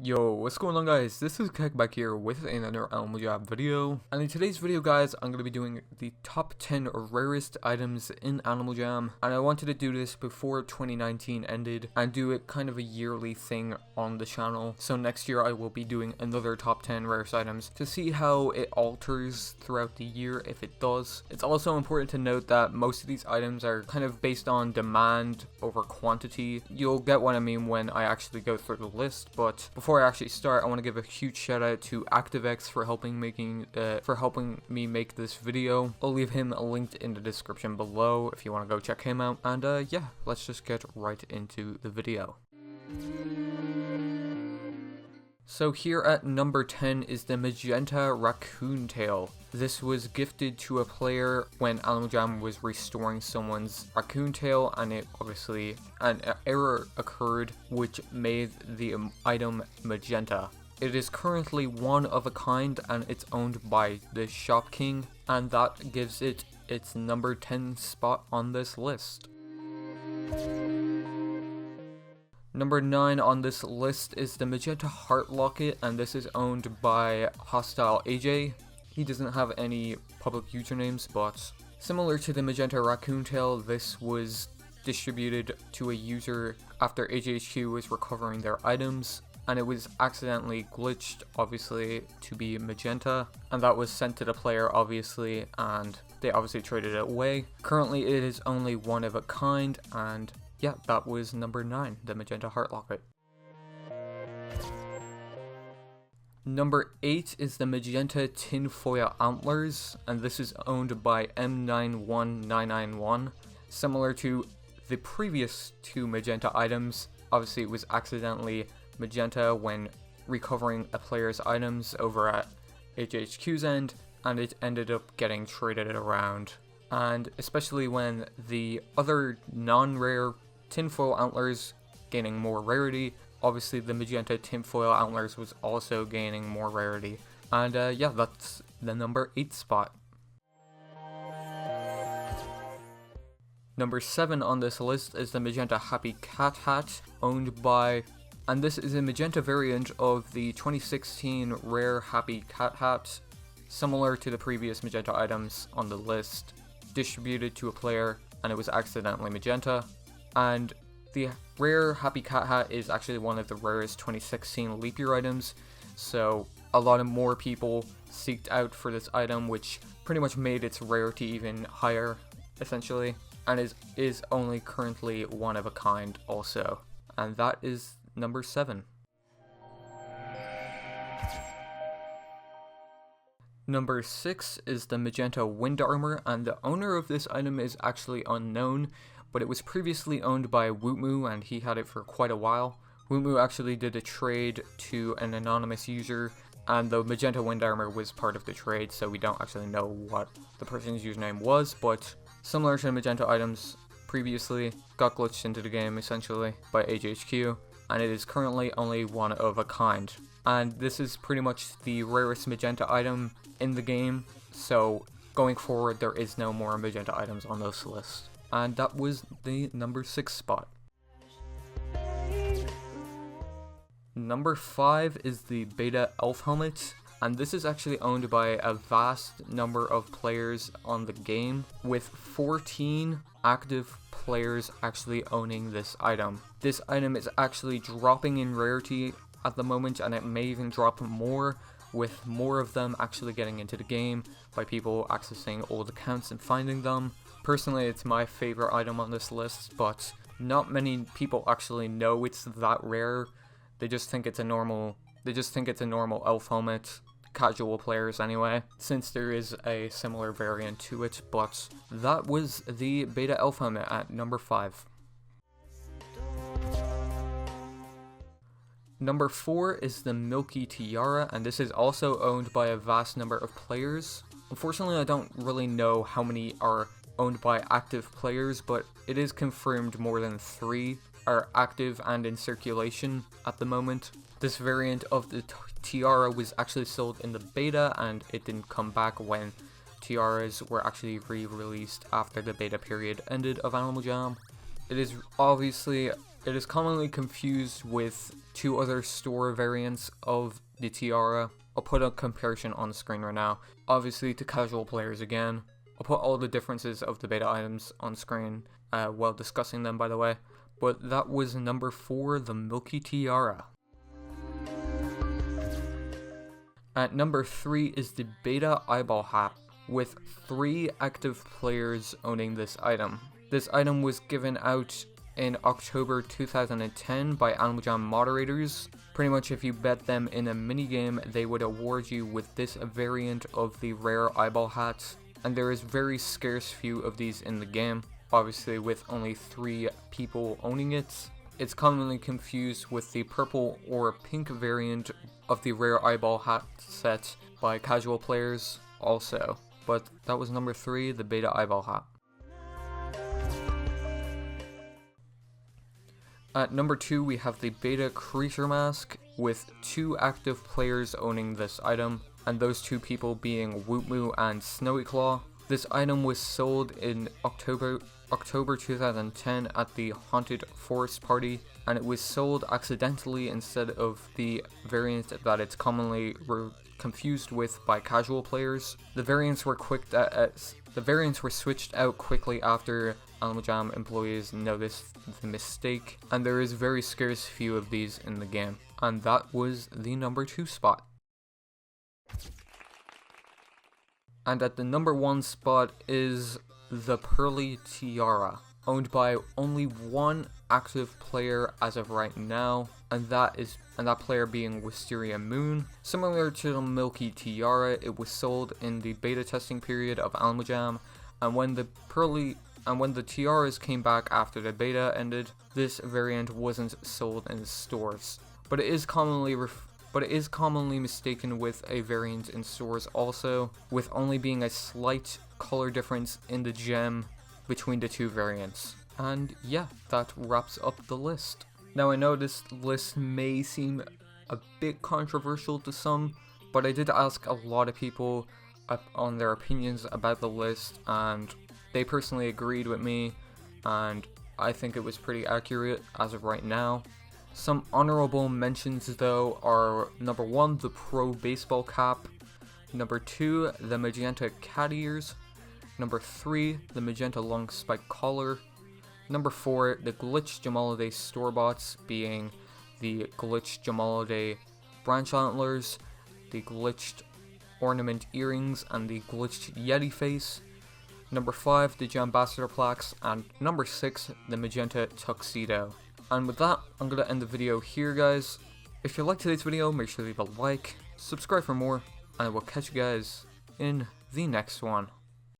Yo, what's going on guys? This is Kek back here with another ANtlers video, and in today's video guys, I'm going to be doing the top 10 rarest items in Animal Jam, and I wanted to do this before 2019 ended and do it kind of a yearly thing on the channel. So next year I will be doing another top 10 rarest items to see how it alters throughout the year if it does. It's also important to note that most of these items are kind of based on demand over quantity. You'll get what I mean when I actually go through the list, but before I actually start, I want to give a huge shout out to ActiveX for helping me make this video. I'll leave him linked in the description below if you want to go check him out. And yeah, let's just get right into the video. So here at number 10 is the Magenta Raccoon tail. This was gifted to a player when Animal Jam was restoring someone's raccoon tail, and obviously an error occurred which made the item magenta. It is currently one of a kind and it's owned by the Shop King, and that gives it its number 10 spot on this list. Number 9 on this list is the Magenta Heart Locket, and this is owned by Hostile AJ. He doesn't have any public usernames, but similar to the Magenta Raccoon tail, this was distributed to a user after AJHQ was recovering their items, and it was accidentally glitched, obviously, to be magenta, and that was sent to the player, obviously, and they obviously traded it away. Currently, it is only one of a kind, and yeah, that was number 9, the Magenta Heart Locket. Number 8 is the Magenta Tinfoil Antlers, and this is owned by M91991. Similar to the previous two magenta items, obviously it was accidentally magenta when recovering a player's items over at HHQ's end, and it ended up getting traded around. And especially when the other non-rare tinfoil antlers gaining more rarity, obviously the Magenta Tinfoil Antlers was also gaining more rarity. And yeah, that's the number 8 spot. Number 7 on this list is the Magenta Happy Cat Hat, owned by, and this is a magenta variant of the 2016 rare Happy Cat Hat, similar to the previous magenta items on the list, distributed to a player, and it was accidentally magenta. And the rare Happy Cat Hat is actually one of the rarest 2016 leap year items, so a lot of more people seeked out for this item, which pretty much made its rarity even higher, essentially, and is only currently one of a kind also, and that is number 7. Number 6 is the Magenta Wind Armor, and the owner of this item is actually unknown, but it was previously owned by Wootmoo, and he had it for quite a while. Wootmoo actually did a trade to an anonymous user, and the Magenta Wind Armor was part of the trade, so we don't actually know what the person's username was, but similar to the magenta items previously, got glitched into the game essentially by HHQ, and it is currently only one of a kind. And this is pretty much the rarest magenta item in the game, so going forward there is no more magenta items on this list. And that was the number 6 spot. Number 5 is the Beta Elf Helmet, and this is actually owned by a vast number of players on the game, with 14 active players actually owning this item. This item is actually dropping in rarity at the moment, and it may even drop more, with more of them actually getting into the game by people accessing old accounts and finding them. Personally, it's my favorite item on this list, but not many people actually know it's that rare. They just think it's a normal elf helmet, casual players anyway, since there is a similar variant to it. But that was the Beta Elf Helmet at number 5. Number 4 is the Pearly Tiara, and this is also owned by a vast number of players. Unfortunately, I don't really know how many are owned by active players, but it is confirmed more than 3 are active and in circulation at the moment. This variant of the tiara was actually sold in the beta, and it didn't come back when tiaras were actually re-released after the beta period ended of Animal Jam. It is commonly confused with two other store variants of the tiara. I'll put a comparison on the screen right now, obviously to casual players again. I'll put all the differences of the beta items on screen while discussing them, by the way. But that was number 4, the Milky Tiara. At number 3 is the Beta Eyeball Hat, with 3 active players owning this item. This item was given out in October 2010 by Animal Jam moderators. Pretty much if you bet them in a minigame, they would award you with this variant of the rare eyeball hats, and there is very scarce few of these in the game, obviously with only 3 people owning it. It's commonly confused with the purple or pink variant of the rare eyeball hat set by casual players also, but that was number 3, the Beta Eyeball Hat. At number 2, we have the Beta Creature Mask, with 2 active players owning this item, and those 2 people being Wootmoo and Snowy Claw. This item was sold in October 2010 at the Haunted Forest Party, and it was sold accidentally instead of the variant that it's commonly confused with by casual players. The variants were switched out quickly after Animal Jam employees noticed the mistake, and there is very scarce few of these in the game, and that was the number 2 spot. And at the number 1 spot is the Pearly Tiara, owned by only 1 active player as of right now, and that player being Wisteria Moon. Similar to the Milky Tiara, it was sold in the beta testing period of Animal Jam, and when the tiaras came back after the beta ended, this variant wasn't sold in stores, but it is commonly mistaken with a variant in stores also, with only being a slight color difference in the gem between the 2 variants. And yeah, that wraps up the list. Now I know this list may seem a bit controversial to some, but I did ask a lot of people on their opinions about the list, and they personally agreed with me, and I think it was pretty accurate as of right now. Some honorable mentions though are number 1, the Pro Baseball Cap, number 2, the Magenta Cat Ears, number 3, the Magenta Long Spike Collar, number 4, the Glitch Jamaladay Storebots, being the Glitch Jamaladay Branch Antlers, the Glitched Ornament Earrings, and the Glitched Yeti Face, number 5, the Jambassador Plaques, and number 6, the Magenta Tuxedo. And with that, I'm going to end the video here, guys. If you liked today's video, make sure to leave a like, subscribe for more, and I will catch you guys in the next one.